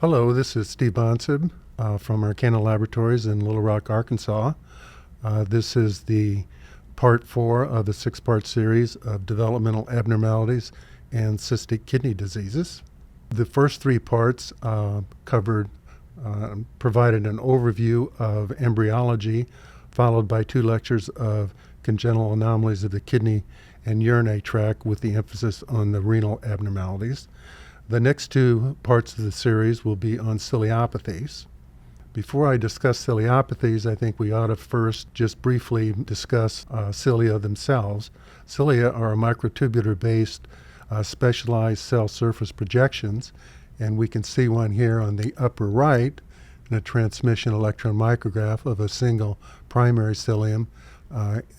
Hello, this is Steve Bonsib from Arkana Laboratories in Little Rock, Arkansas. This is the part 4 of the 6-part series of developmental abnormalities and cystic kidney diseases. The first 3 parts provided an overview of embryology, followed by 2 lectures of congenital anomalies of the kidney and urinary tract with the emphasis on the renal abnormalities. The next 2 parts of the series will be on ciliopathies. Before I discuss ciliopathies, I think we ought to first just briefly discuss cilia themselves. Cilia are microtubular-based specialized cell surface projections, and we can see one here on the upper right in a transmission electron micrograph of a single primary cilium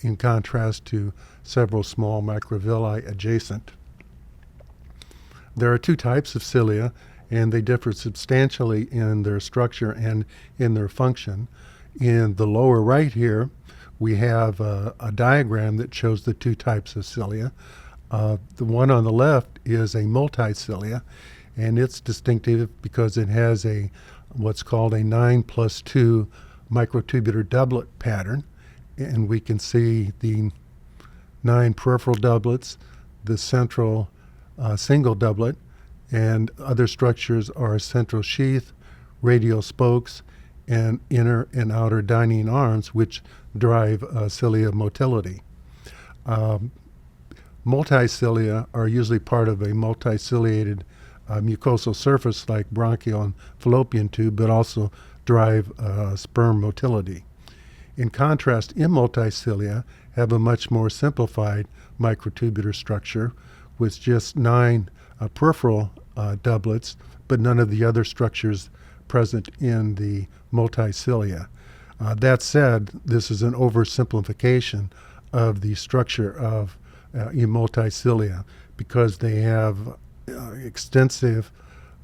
in contrast to several small microvilli adjacent. There are 2 types of cilia, and they differ substantially in their structure and in their function. In the lower right here, we have a diagram that shows the 2 types of cilia. The one on the left is a multicilia, and it's distinctive because it has what's called a 9+2 microtubular doublet pattern, and we can see the 9 peripheral doublets, the central single doublet, and other structures are central sheath, radial spokes, and inner and outer dining arms, which drive cilia motility. Multicilia are usually part of a multiciliated mucosal surface like bronchial and fallopian tube, but also drive sperm motility. In contrast, immulticilia have a much more simplified microtubular structure with just 9 peripheral doublets, but none of the other structures present in the multicilia. That said, this is an oversimplification of the structure of multicilia because they have extensive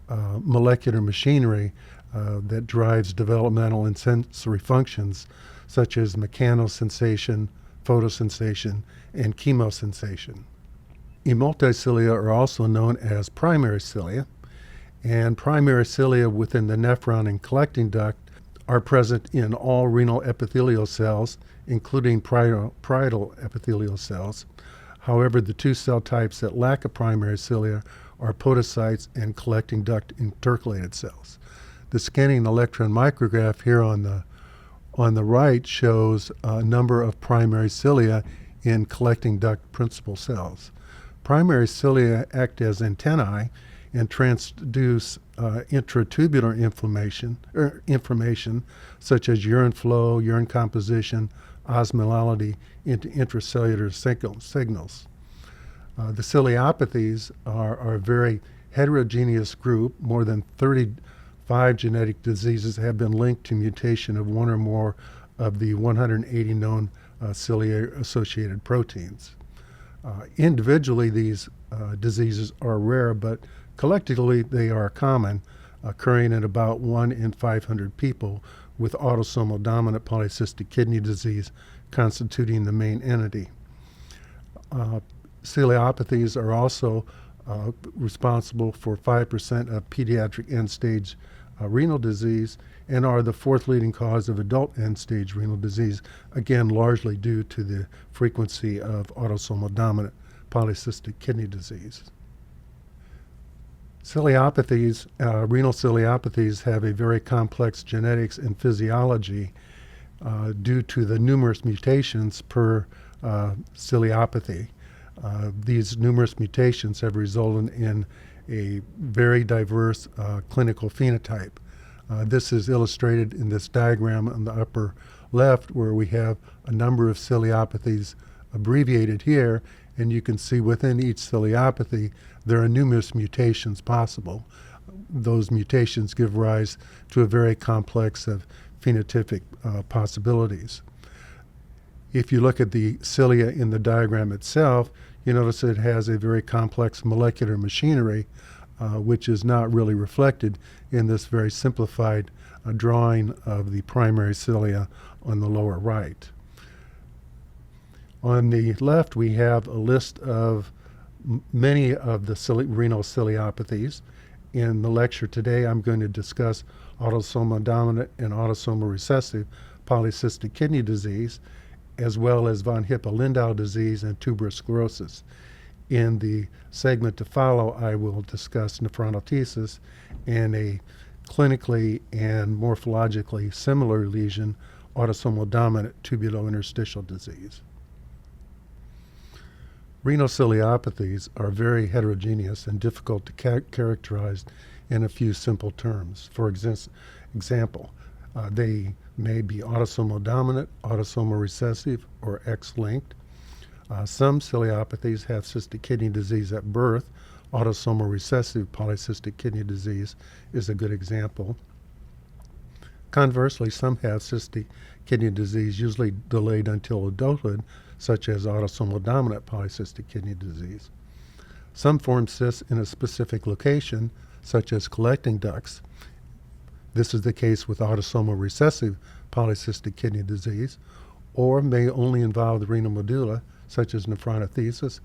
molecular machinery that drives developmental and sensory functions such as mechanosensation, photosensation, and chemosensation. Multicilia are also known as primary cilia, and primary cilia within the nephron and collecting duct are present in all renal epithelial cells, including parietal epithelial cells. However, the 2 cell types that lack a primary cilia are podocytes and collecting duct intercalated cells. The scanning electron micrograph here on the right shows a number of primary cilia in collecting duct principal cells. Primary cilia act as antennae and transduce intratubular information such as urine flow, urine composition, osmolality into intracellular signals. The ciliopathies are a very heterogeneous group. More than 35 genetic diseases have been linked to mutation of one or more of the 180 known cilia-associated proteins. Individually, these diseases are rare, but collectively they are common, occurring in about 1 in 500 people, with autosomal dominant polycystic kidney disease constituting the main entity. Ciliopathies are also responsible for 5% of pediatric end-stage renal disease and are the 4th leading cause of adult end-stage renal disease, again largely due to the frequency of autosomal dominant polycystic kidney disease. Ciliopathies, renal ciliopathies have a very complex genetics and physiology due to the numerous mutations per ciliopathy. These numerous mutations have resulted in a very diverse clinical phenotype. This is illustrated in this diagram on the upper left, where we have a number of ciliopathies abbreviated here, and you can see within each ciliopathy there are numerous mutations possible. Those mutations give rise to a very complex of phenotypic possibilities. If you look at the cilia in the diagram itself, you notice it has a very complex molecular machinery, which is not really reflected in this very simplified drawing of the primary cilia on the lower right. On the left, we have a list of many of the renal ciliopathies, In the lecture today, I'm going to discuss autosomal dominant and autosomal recessive polycystic kidney disease, as well as von Hippel-Lindau disease and tuberous sclerosis. In the segment to follow, I will discuss nephronophthisis and a clinically and morphologically similar lesion, autosomal dominant tubulointerstitial disease. Renal ciliopathies are very heterogeneous and difficult to characterize in a few simple terms. For example, they may be autosomal dominant, autosomal recessive, or X-linked. Some ciliopathies have cystic kidney disease at birth. Autosomal recessive polycystic kidney disease is a good example. Conversely, some have cystic kidney disease usually delayed until adulthood, such as autosomal dominant polycystic kidney disease. Some form cysts in a specific location, such as collecting ducts. This is the case with autosomal recessive polycystic kidney disease, or may only involve the renal medulla, such as nephronophthisis.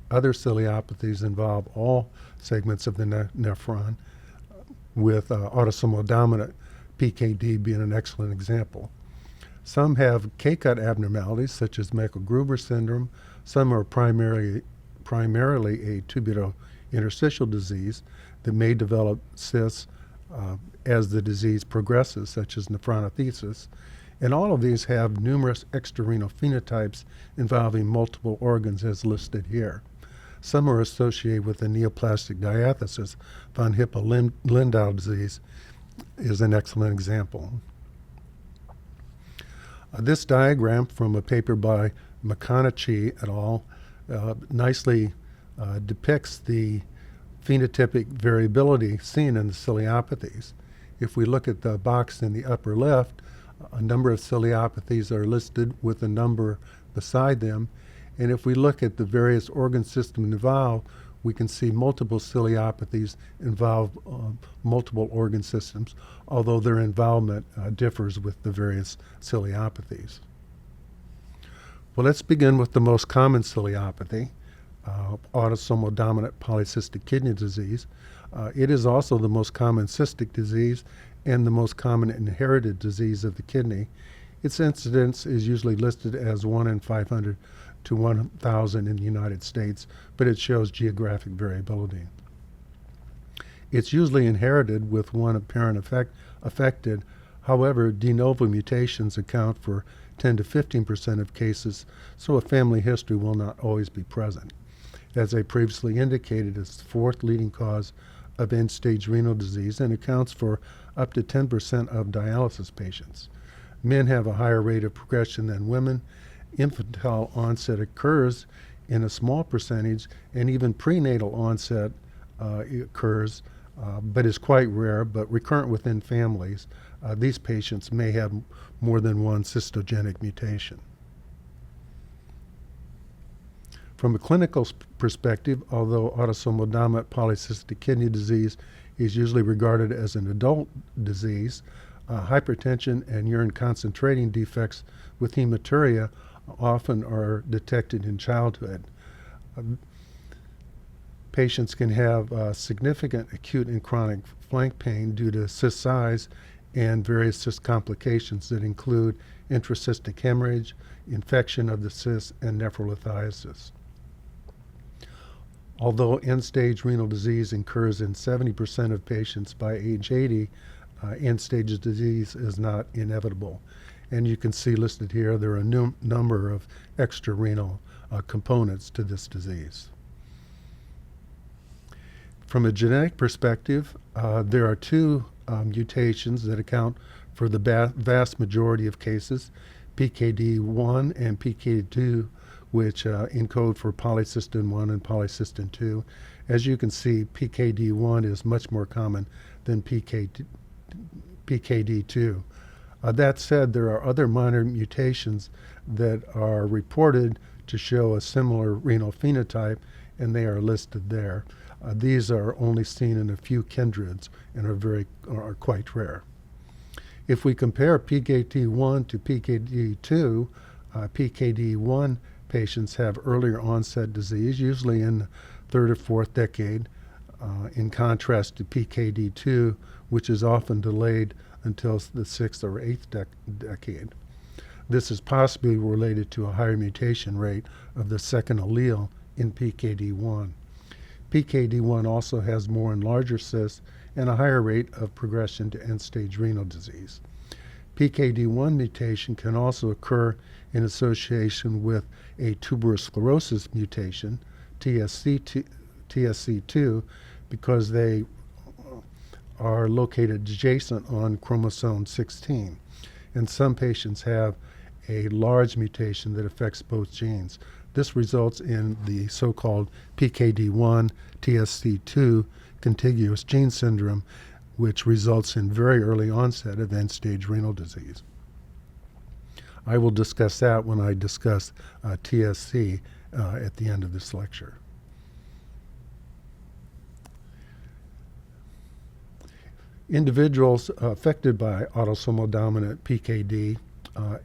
Other ciliopathies involve all segments of the nephron, with autosomal dominant PKD being an excellent example. Some have K-cut abnormalities, such as Michael-Gruber syndrome. Some are primarily a tubulointerstitial disease that may develop cysts as the disease progresses, such as nephronophthisis. And all of these have numerous extrarenal phenotypes involving multiple organs as listed here. Some are associated with the neoplastic diathesis. Von Hippel-Lindau disease is an excellent example. This diagram from a paper by McConaughey et al. Nicely depicts the phenotypic variability seen in the ciliopathies. If we look at the box in the upper left, a number of ciliopathies are listed with a number beside them. And if we look at the various organ systems involved, we can see multiple ciliopathies involve multiple organ systems, although their involvement differs with the various ciliopathies. Well, let's begin with the most common ciliopathy, autosomal dominant polycystic kidney disease. It is also the most common cystic disease and the most common inherited disease of the kidney. Its incidence is usually listed as 1 in 500 to 1,000 in the United States, but it shows geographic variability. It's usually inherited with one parent affected. However, de novo mutations account for 10 to 15% of cases, so a family history will not always be present. As I previously indicated, it's the fourth leading cause of end-stage renal disease and accounts for up to 10% of dialysis patients. Men have a higher rate of progression than women. Infantile onset occurs in a small percentage, and even prenatal onset occurs, but is quite rare, but recurrent within families. These patients may have more than one cystogenic mutation. From a clinical perspective, although autosomal dominant polycystic kidney disease is usually regarded as an adult disease, hypertension and urine concentrating defects with hematuria often are detected in childhood. Patients can have significant acute and chronic flank pain due to cyst size and various cyst complications that include intracystic hemorrhage, infection of the cyst, and nephrolithiasis. Although end-stage renal disease occurs in 70% of patients by age 80, end-stage disease is not inevitable. And you can see listed here there are a number of extrarenal components to this disease. From a genetic perspective, there are two mutations that account for the vast majority of cases, PKD1 and PKD2, which encode for polycystin 1 and polycystin 2. As you can see, PKD1 is much more common than PKD2. That said, there are other minor mutations that are reported to show a similar renal phenotype, and they are listed there. These are only seen in a few kindreds and are quite rare. If we compare PKD1 to PKD2, PKD1 patients have earlier onset disease, usually in the third or fourth decade in contrast to PKD2, which is often delayed until the 6th or 8th decade. This is possibly related to a higher mutation rate of the second allele in PKD1. PKD1 also has more and larger cysts and a higher rate of progression to end-stage renal disease. PKD1 mutation can also occur in association with a tuberous sclerosis mutation, TSC2, because they are located adjacent on chromosome 16. And some patients have a large mutation that affects both genes. This results in the so-called PKD1 TSC2 contiguous gene syndrome, which results in very early onset of end-stage renal disease. I will discuss that when I discuss TSC at the end of this lecture. Individuals affected by autosomal dominant PKD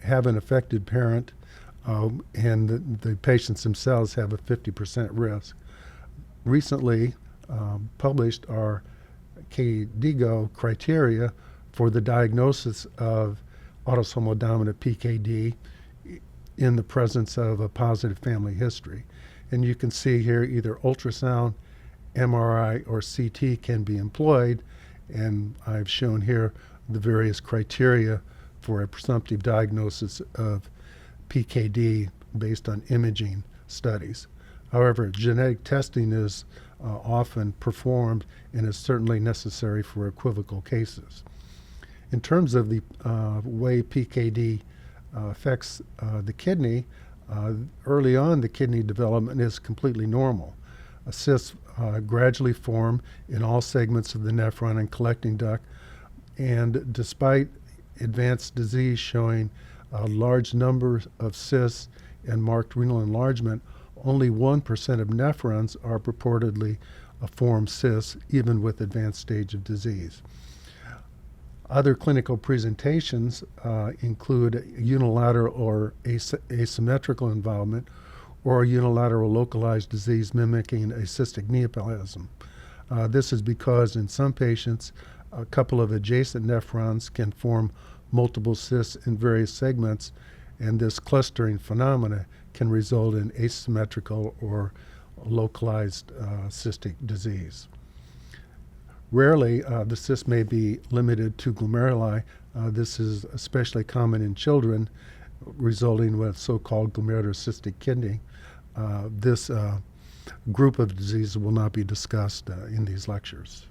have an affected parent, and the patients themselves have a 50% risk. Recently published are KDIGO criteria for the diagnosis of autosomal dominant PKD in the presence of a positive family history. And you can see here either ultrasound, MRI, or CT can be employed, and I've shown here the various criteria for a presumptive diagnosis of PKD based on imaging studies. However, genetic testing is often performed and is certainly necessary for equivocal cases. In terms of the way PKD affects the kidney, early on the kidney development is completely normal. Cysts gradually form in all segments of the nephron and collecting duct, and despite advanced disease showing a large number of cysts and marked renal enlargement, only 1% of nephrons are purportedly form cysts, even with advanced stage of disease. Other clinical presentations include unilateral or asymmetrical involvement, or unilateral localized disease mimicking a cystic neoplasm. This is because in some patients, a couple of adjacent nephrons can form multiple cysts in various segments, and this clustering phenomena can result in asymmetrical or localized cystic disease. Rarely, the cyst may be limited to glomeruli. This is especially common in children, resulting with so-called glomerulocystic kidney. This group of diseases will not be discussed in these lectures.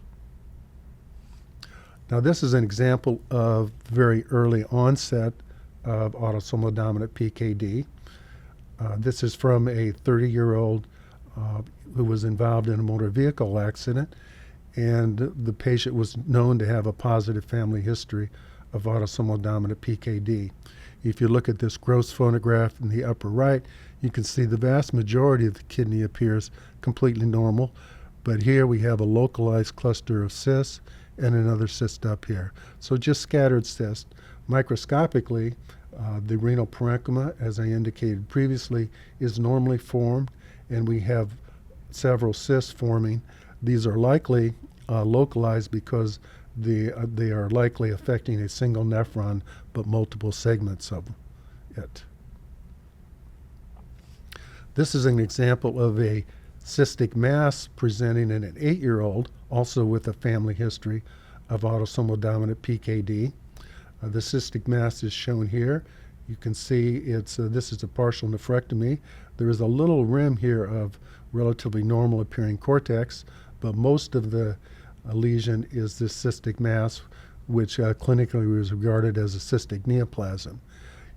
Now, this is an example of very early onset of autosomal dominant PKD. This is from a 30-year-old who was involved in a motor vehicle accident, and the patient was known to have a positive family history of autosomal dominant PKD. If you look at this gross photograph in the upper right, you can see the vast majority of the kidney appears completely normal, but here we have a localized cluster of cysts and another cyst up here. So just scattered cysts. Microscopically, the renal parenchyma, as I indicated previously, is normally formed, and we have several cysts forming. These are likely localized because they are likely affecting a single nephron, but multiple segments of it. This is an example of a cystic mass presenting in an 8-year-old, also with a family history of autosomal dominant PKD. The cystic mass is shown here. You can see this is a partial nephrectomy. There is a little rim here of relatively normal appearing cortex, but most of the lesion is this cystic mass, which clinically was regarded as a cystic neoplasm.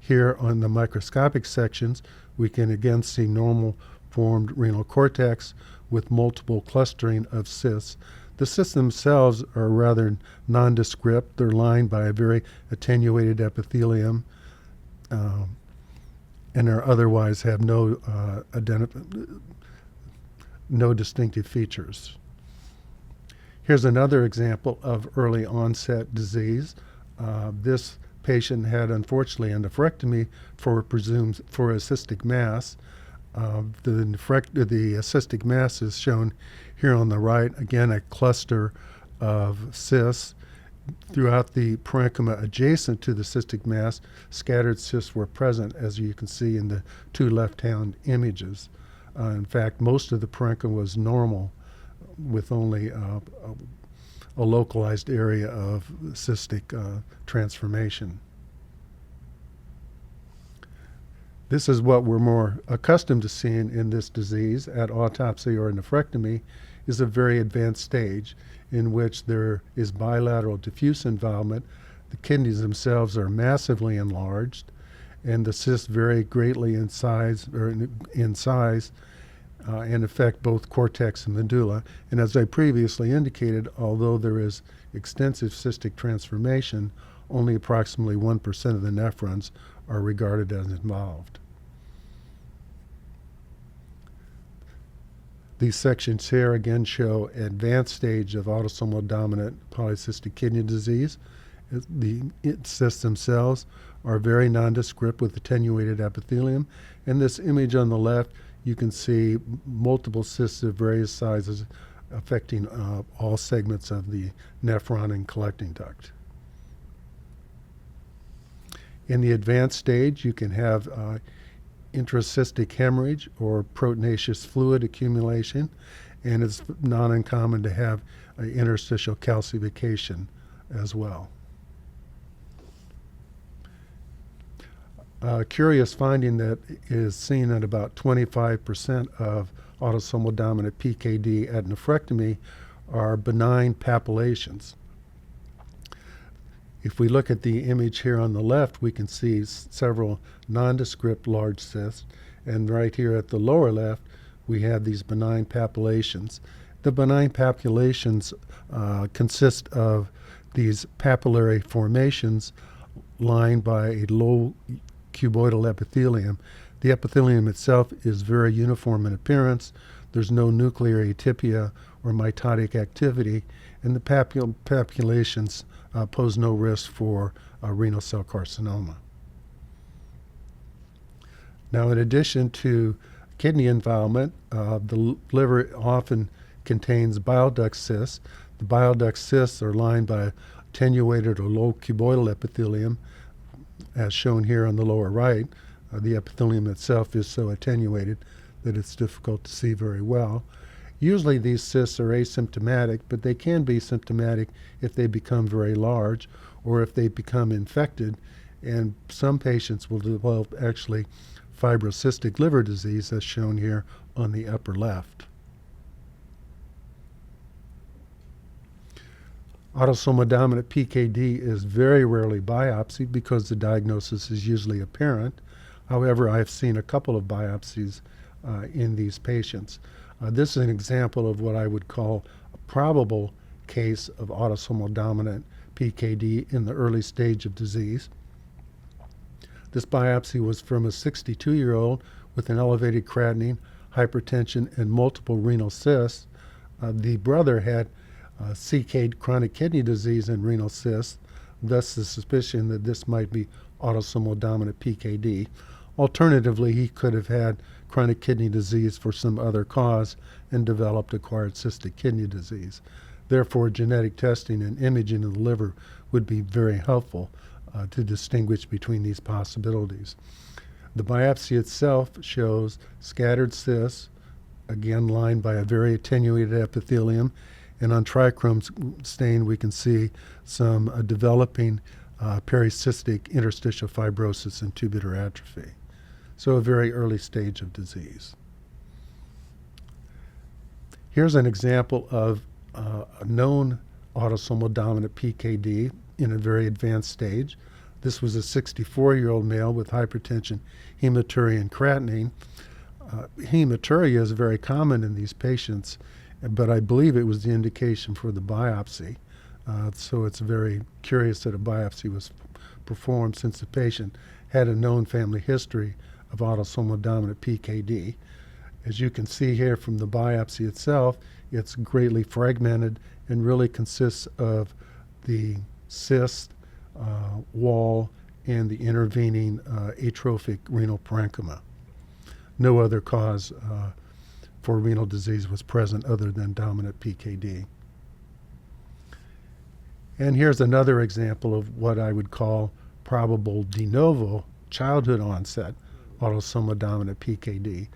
Here on the microscopic sections, we can again see normal formed renal cortex with multiple clustering of cysts. The cysts themselves are rather nondescript. They're lined by a very attenuated epithelium, and are otherwise have no distinctive features. Here's another example of early onset disease. This patient had, unfortunately, a nephrectomy for a cystic mass. The cystic mass is shown here on the right. Again, a cluster of cysts. Throughout the parenchyma adjacent to the cystic mass, scattered cysts were present, as you can see in the two left-hand images. In fact, most of the parenchyma was normal, with only a localized area of cystic transformation. This is what we're more accustomed to seeing in this disease at autopsy or nephrectomy, is a very advanced stage in which there is bilateral diffuse involvement. The kidneys themselves are massively enlarged, and the cysts vary greatly in size and affect both cortex and medulla. And as I previously indicated, although there is extensive cystic transformation, only approximately 1% of the nephrons are regarded as involved. These sections here again show advanced stage of autosomal dominant polycystic kidney disease. The cysts themselves are very nondescript with attenuated epithelium. In this image on the left, you can see multiple cysts of various sizes affecting all segments of the nephron and collecting duct. In the advanced stage, you can have intracystic hemorrhage or proteinaceous fluid accumulation, and it's not uncommon to have interstitial calcification as well. A curious finding that is seen at about 25% of autosomal dominant PKD at nephrectomy are benign papillations. If we look at the image here on the left, we can see several nondescript large cysts, and right here at the lower left, we have these benign papillations. The benign papillations consist of these papillary formations lined by a low cuboidal epithelium. The epithelium itself is very uniform in appearance. There's no nuclear atypia or mitotic activity, and the papillations pose no risk for renal cell carcinoma. Now, in addition to kidney involvement, the liver often contains bile duct cysts. The bile duct cysts are lined by attenuated or low cuboidal epithelium, as shown here on the lower right. The epithelium itself is so attenuated that it's difficult to see very well. Usually these cysts are asymptomatic, but they can be symptomatic if they become very large or if they become infected, and some patients will develop actually fibrocystic liver disease, as shown here on the upper left. Autosomal dominant PKD is very rarely biopsied because the diagnosis is usually apparent. However, I've seen a couple of biopsies in these patients. This is an example of what I would call a probable case of autosomal dominant PKD in the early stage of disease. This biopsy was from a 62-year-old with an elevated creatinine, hypertension, and multiple renal cysts. The brother had CKD, chronic kidney disease, and renal cysts, thus the suspicion that this might be autosomal dominant PKD. Alternatively, he could have had chronic kidney disease for some other cause and developed acquired cystic kidney disease. Therefore, genetic testing and imaging of the liver would be very helpful to distinguish between these possibilities. The biopsy itself shows scattered cysts, again lined by a very attenuated epithelium, and on trichrome stain we can see some developing pericystic interstitial fibrosis and tubular atrophy. So a very early stage of disease. Here's an example of a known autosomal dominant PKD in a very advanced stage. This was a 64-year-old male with hypertension, hematuria, and creatinine. Hematuria is very common in these patients, but I believe it was the indication for the biopsy. So it's very curious that a biopsy was performed since the patient had a known family history of autosomal dominant PKD. As you can see here from the biopsy itself, it's greatly fragmented and really consists of the cyst, wall, and the intervening atrophic renal parenchyma. no other cause for renal disease was present other than dominant PKD. And here's another example of what I would call probable de novo childhood onset autosomal dominant PKD.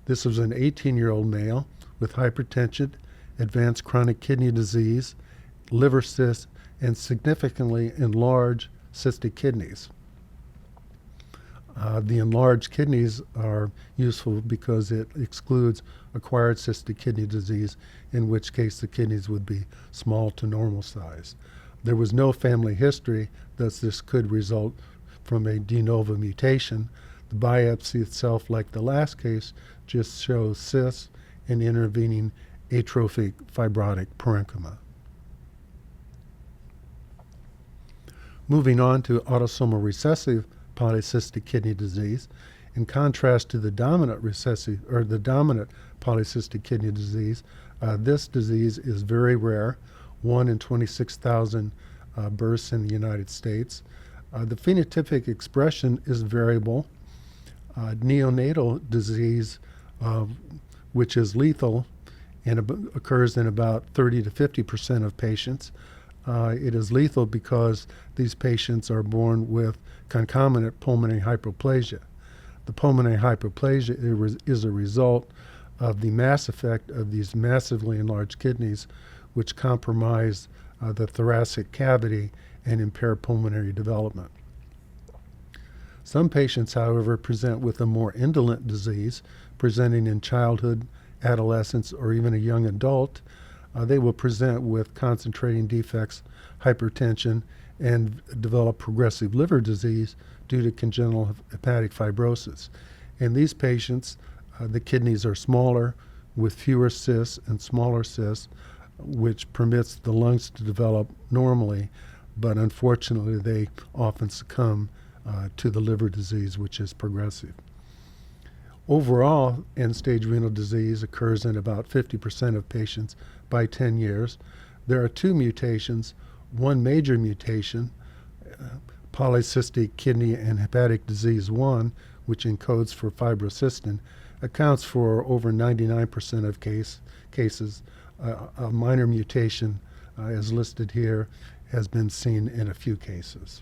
This was an 18-year-old male with hypertension, advanced chronic kidney disease, liver cysts, and significantly enlarged cystic kidneys. The enlarged kidneys are useful because it excludes acquired cystic kidney disease, in which case the kidneys would be small to normal size. There was no family history, thus this could result from a de novo mutation. The biopsy itself, like the last case, just shows cysts and intervening atrophic fibrotic parenchyma. Moving on to autosomal recessive polycystic kidney disease. In contrast to the dominant recessive or the dominant polycystic kidney disease, this disease is very rare, 1 in 26,000 births in the United States. The phenotypic expression is variable. Neonatal disease, which is lethal and occurs in about 30 to 50% of patients. It is lethal because these patients are born with concomitant pulmonary hyperplasia. The pulmonary hyperplasia is a result of the mass effect of these massively enlarged kidneys, which compromise the thoracic cavity and impair pulmonary development. Some patients, however, present with a more indolent disease, presenting in childhood, adolescence, or even a young adult. They will present with concentrating defects, hypertension, and develop progressive liver disease due to congenital hepatic fibrosis. In these patients, the kidneys are smaller with fewer cysts and smaller cysts, which permits the lungs to develop normally, but unfortunately they often succumb to the liver disease, which is progressive. Overall, end-stage renal disease occurs in about 50% of patients by 10 years. There are two mutations. One major mutation, polycystic kidney and hepatic disease 1, which encodes for fibrocystin, accounts for over 99% of cases. A minor mutation, as listed here, has been seen in a few cases.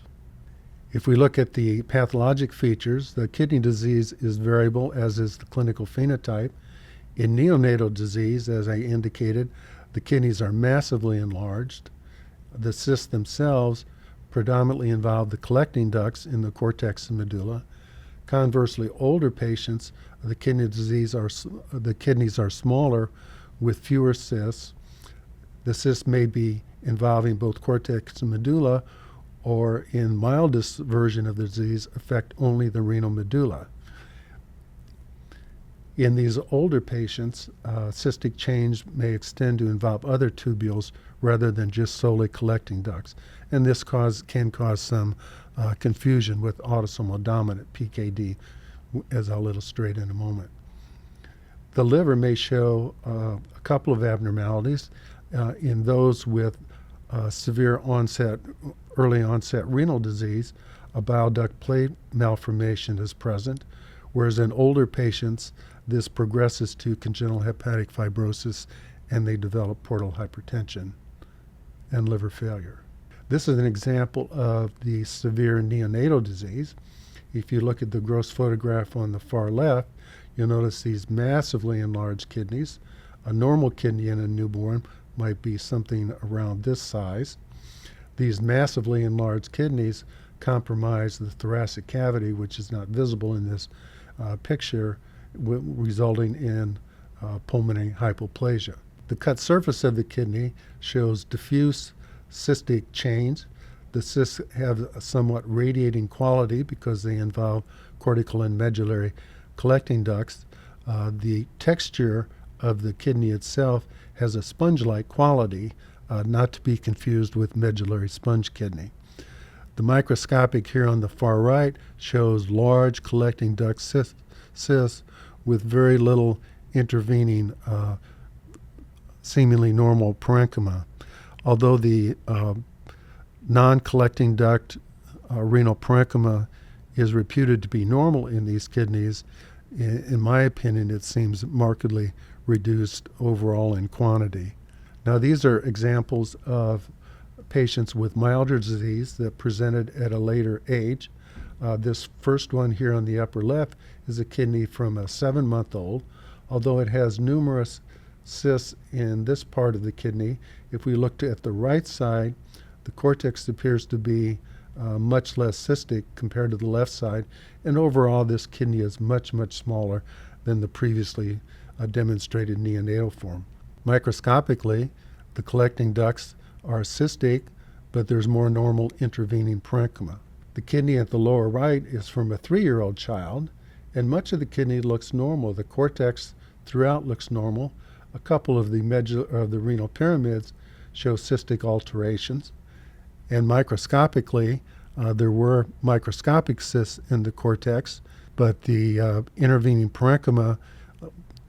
If we look at the pathologic features, the kidney disease is variable, as is the clinical phenotype. In neonatal disease, as I indicated, the kidneys are massively enlarged. The cysts themselves predominantly involve the collecting ducts in the cortex and medulla. Conversely, older patients, the kidneys are smaller with fewer cysts. The cysts may be involving both cortex and medulla, or in mildest version of the disease, affect only the renal medulla. In these older patients, cystic change may extend to involve other tubules rather than just solely collecting ducts, and this can cause some confusion with autosomal dominant PKD, as I'll illustrate in a moment. The liver may show a couple of abnormalities. In those with severe onset, early onset renal disease, a bile duct plate malformation is present, whereas in older patients, this progresses to congenital hepatic fibrosis and they develop portal hypertension and liver failure. This is an example of the severe neonatal disease. If you look at the gross photograph on the far left, you'll notice these massively enlarged kidneys. A normal kidney in a newborn might be something around this size. These massively enlarged kidneys compromise the thoracic cavity, which is not visible in this picture, resulting in pulmonary hypoplasia. The cut surface of the kidney shows diffuse cystic change. The cysts have a somewhat radiating quality because they involve cortical and medullary collecting ducts. The texture of the kidney itself has a sponge-like quality, not to be confused with medullary sponge kidney. The microscopic here on the far right shows large collecting duct cysts with very little intervening seemingly normal parenchyma. Although the non-collecting duct renal parenchyma is reputed to be normal in these kidneys, In my opinion, it seems markedly reduced overall in quantity. Now, these are examples of patients with milder disease that presented at a later age. This first one here on the upper left is a kidney from a 7-month-old. Although it has numerous cysts in this part of the kidney, if we look at the right side, the cortex appears to be much less cystic compared to the left side, and overall this kidney is much, much smaller than the previously demonstrated neonatal form. Microscopically, the collecting ducts are cystic, but there's more normal intervening parenchyma. The kidney at the lower right is from a 3-year-old child, and much of the kidney looks normal. The cortex throughout looks normal. A couple of the renal pyramids show cystic alterations. And microscopically, there were microscopic cysts in the cortex, but the intervening parenchyma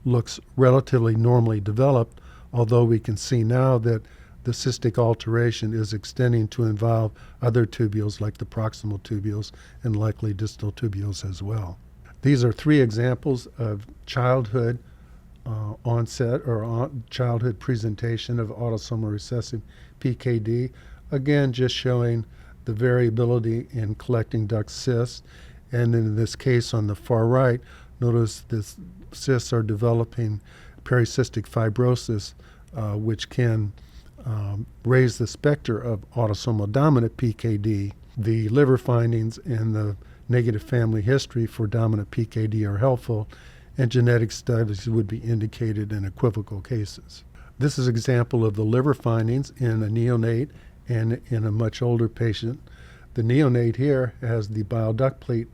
looks relatively normally developed, although we can see now that the cystic alteration is extending to involve other tubules like the proximal tubules and likely distal tubules as well. These are 3 examples of childhood onset or childhood presentation of autosomal recessive PKD. Again, just showing the variability in collecting duct cysts. And in this case on the far right, notice the cysts are developing pericystic fibrosis, which can raise the specter of autosomal dominant PKD. The liver findings and the negative family history for dominant PKD are helpful, and genetic studies would be indicated in equivocal cases. This is an example of the liver findings in a neonate and in a much older patient. The neonate here has the bile duct plate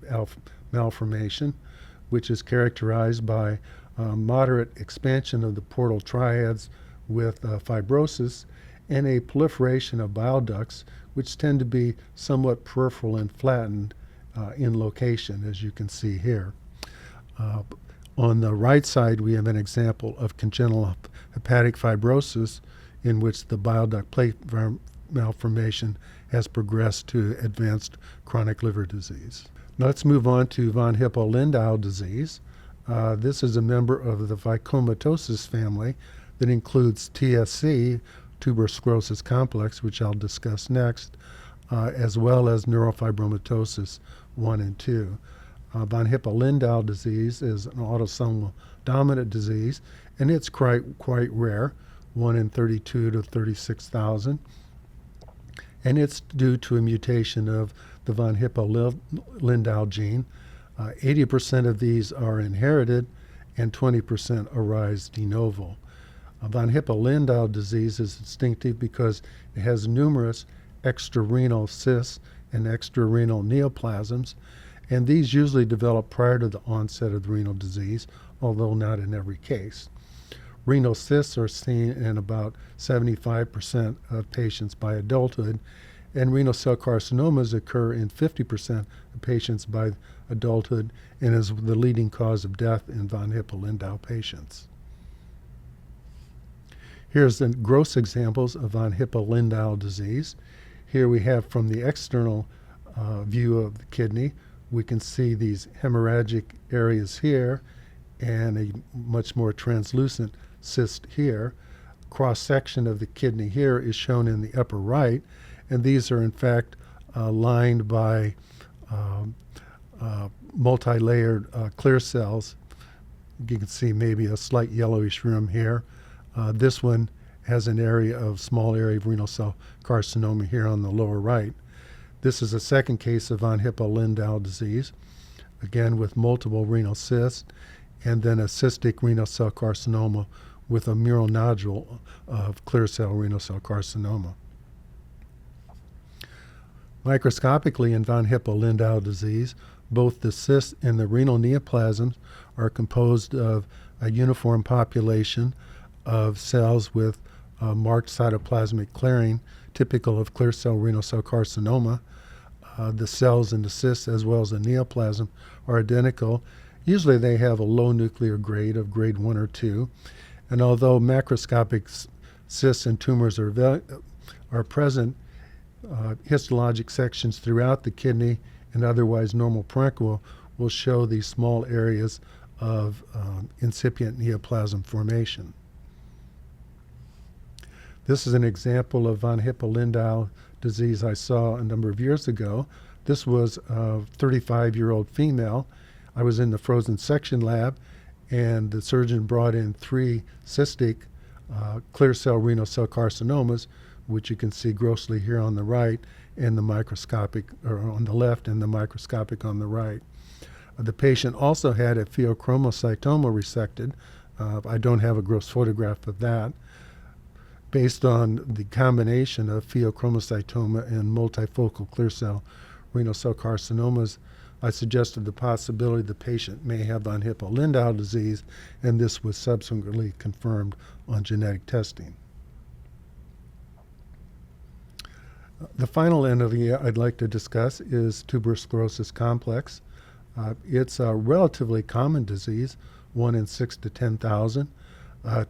malformation, which is characterized by moderate expansion of the portal triads with fibrosis and a proliferation of bile ducts, which tend to be somewhat peripheral and flattened in location, as you can see here. On the right side, we have an example of congenital hepatic fibrosis in which the bile duct plate malformation has progressed to advanced chronic liver disease. Now let's move on to von Hippel-Lindau disease. This is a member of the vicomatosis family that includes TSC, tuberous sclerosis complex, which I'll discuss next, as well as neurofibromatosis 1 and 2. Von Hippel-Lindau disease is an autosomal dominant disease, and it's quite rare, 1 in 32 to 36,000. And it's due to a mutation of the von Hippel-Lindau gene. 80% of these are inherited, and 20% arise de novo. Von Hippel-Lindau disease is distinctive because it has numerous extrarenal cysts and extrarenal neoplasms, and these usually develop prior to the onset of the renal disease, although not in every case. Renal cysts are seen in about 75% of patients by adulthood, and renal cell carcinomas occur in 50% of patients by adulthood and is the leading cause of death in von Hippel-Lindau patients. Here's the gross examples of von Hippel-Lindau disease. Here we have from the external view of the kidney, we can see these hemorrhagic areas here and a much more translucent cyst here. Cross-section of the kidney here is shown in the upper right, and these are in fact lined by multi-layered clear cells. You can see maybe a slight yellowish rim here. This one has an area of small area of renal cell carcinoma here on the lower right. This is a second case of von Hippel-Lindau disease, again with multiple renal cysts, and then a cystic renal cell carcinoma with a mural nodule of clear cell renal cell carcinoma. Microscopically in von Hippel-Lindau disease, both the cysts and the renal neoplasms are composed of a uniform population of cells with marked cytoplasmic clearing, typical of clear cell renal cell carcinoma. The cells in the cysts as well as the neoplasm are identical. Usually they have a low nuclear grade of grade 1 or 2. And although macroscopic cysts and tumors are present, histologic sections throughout the kidney and otherwise normal parenchyma will show these small areas of incipient neoplasm formation. This is an example of von Hippel-Lindau disease I saw a number of years ago. This was a 35-year-old female. I was in the frozen section lab, and the surgeon brought in 3 cystic clear cell renal cell carcinomas, which you can see grossly here on the right, and the microscopic, or on the left, and the microscopic on the right. The patient also had a pheochromocytoma resected. I don't have a gross photograph of that. Based on the combination of pheochromocytoma and multifocal clear cell renal cell carcinomas, I suggested the possibility the patient may have von Hippel-Lindau disease, and this was subsequently confirmed on genetic testing. The final entity I'd like to discuss is tuberous sclerosis complex. It's a relatively common disease, 1 in 6 to 10,000.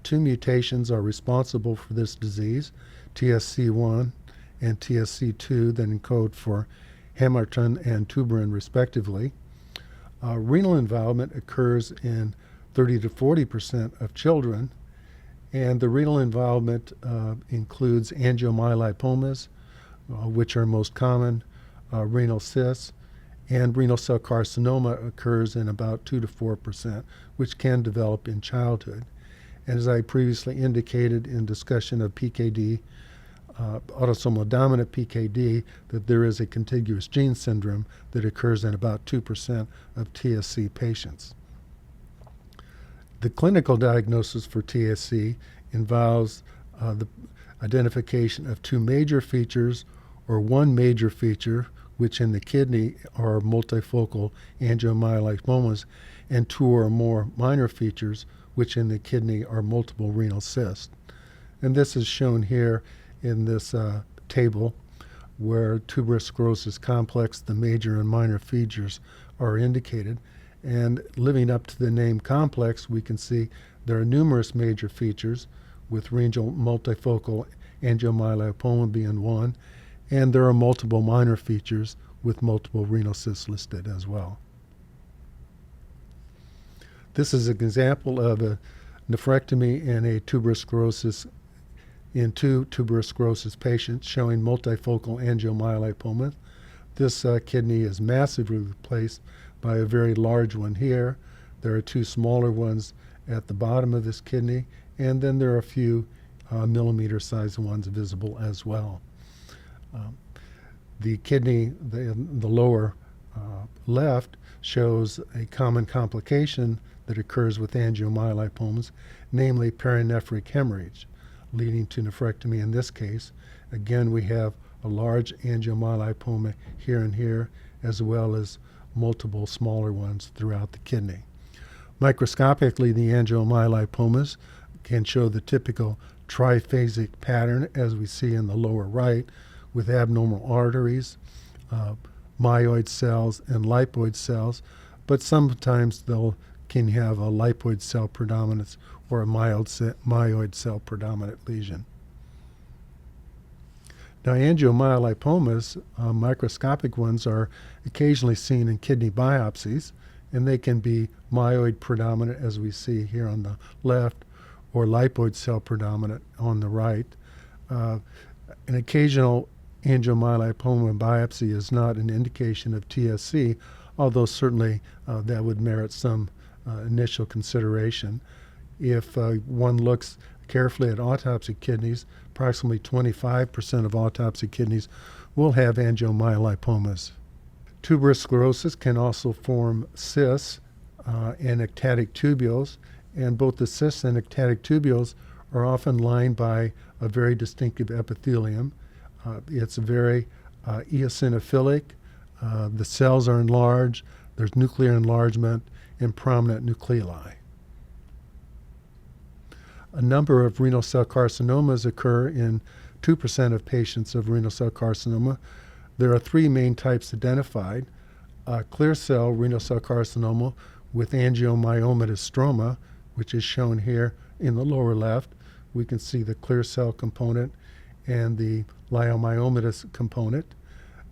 2 mutations are responsible for this disease, TSC1 and TSC2, that encode for hamartin and tuberin respectively. Renal involvement occurs in 30 to 40% of children, and the renal involvement includes angiomyolipomas, which are most common, renal cysts, and renal cell carcinoma occurs in about 2 to 4%, which can develop in childhood. And as I previously indicated in discussion of PKD, autosomal dominant PKD, that there is a contiguous gene syndrome that occurs in about 2% of TSC patients. The clinical diagnosis for TSC involves the identification of 2 major features or 1 major feature, which in the kidney are multifocal angiomyolipomas, and 2 or more minor features, which in the kidney are multiple renal cysts. And this is shown here in this table where tuberous sclerosis complex, the major and minor features are indicated. And living up to the name complex, we can see there are numerous major features, with renal multifocal angiomyolipoma being one, and there are multiple minor features with multiple renal cysts listed as well. This is an example of a nephrectomy in a tuberous sclerosis in 2 tuberous sclerosis patients showing multifocal angiomyolipoma. This kidney is massively replaced by a very large one here. There are 2 smaller ones at the bottom of this kidney, and then there are a few millimeter-sized ones visible as well. The kidney, the lower left, shows a common complication that occurs with angiomyolipomas, namely perinephric hemorrhage, leading to nephrectomy in this case. Again, we have a large angiomyolipoma here and here, as well as multiple smaller ones throughout the kidney. Microscopically, the angiomyolipomas can show the typical triphasic pattern, as we see in the lower right, with abnormal arteries, myoid cells, and lipoid cells, but sometimes they'll can have a lipoid cell predominance or a myoid cell predominant lesion. Now, angiomyolipomas, microscopic ones, are occasionally seen in kidney biopsies, and they can be myoid predominant, as we see here on the left, or lipoid cell predominant on the right. An occasional angiomyolipoma biopsy is not an indication of TSC, although certainly that would merit some initial consideration. If one looks carefully at autopsy kidneys, approximately 25% of autopsy kidneys will have angiomyolipomas. Tuberous sclerosis can also form cysts and ectatic tubules, and both the cysts and ectatic tubules are often lined by a very distinctive epithelium. It's very eosinophilic. The cells are enlarged. There's nuclear enlargement and prominent nucleoli. A number of renal cell carcinomas occur in 2% of patients of renal cell carcinoma. There are 3 main types identified: clear cell renal cell carcinoma with angiomyomatous stroma, which is shown here in the lower left. We can see the clear cell component and the leiomyomatous component.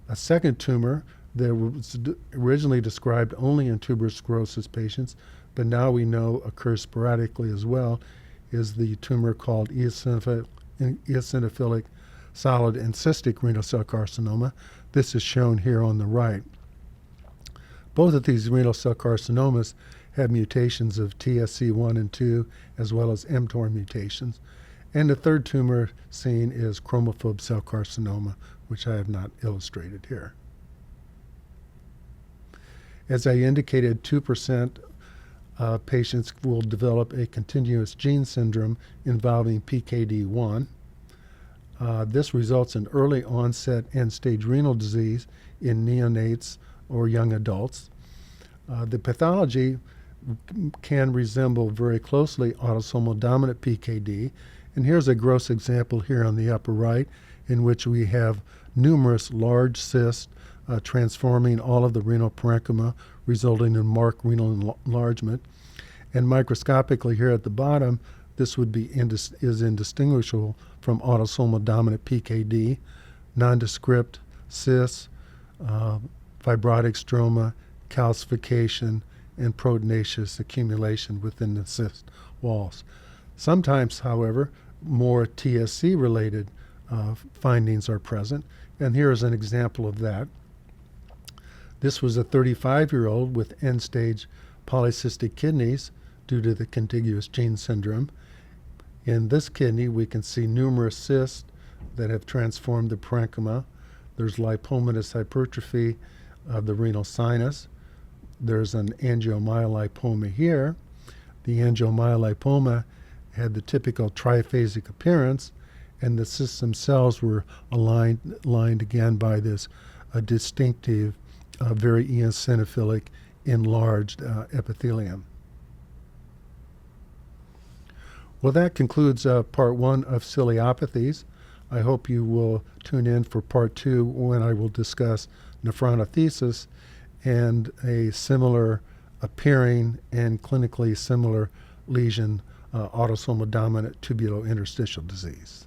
A second tumor that was originally described only in tuberous sclerosis patients, but now we know occurs sporadically as well, is the tumor called eosinophilic solid and cystic renal cell carcinoma. This is shown here on the right. Both of these renal cell carcinomas have mutations of TSC1 and 2, as well as mTOR mutations. And the third tumor seen is chromophobe cell carcinoma, which I have not illustrated here. As I indicated, 2% patients will develop a continuous gene syndrome involving PKD1. This results in early onset end-stage renal disease in neonates or young adults. The pathology can resemble very closely autosomal dominant PKD, and here's a gross example here on the upper right, in which we have numerous large cysts transforming all of the renal parenchyma, resulting in marked renal enlargement. And microscopically here at the bottom, this would be is indistinguishable from autosomal dominant PKD, nondescript cysts, fibrotic stroma, calcification, and proteinaceous accumulation within the cyst walls. Sometimes, however, more TSC-related findings are present, and here is an example of that. This was a 35-year-old with end-stage polycystic kidneys due to the contiguous gene syndrome. In this kidney, we can see numerous cysts that have transformed the parenchyma. There's lipomatous hypertrophy of the renal sinus. There's an angiomyolipoma here. The angiomyolipoma had the typical triphasic appearance, and the cysts themselves were aligned again by this distinctive, very eosinophilic, enlarged epithelium. Well, that concludes part one of ciliopathies. I hope you will tune in for part two, when I will discuss nephronothesis and a similar appearing and clinically similar lesion, autosomal dominant tubulointerstitial disease.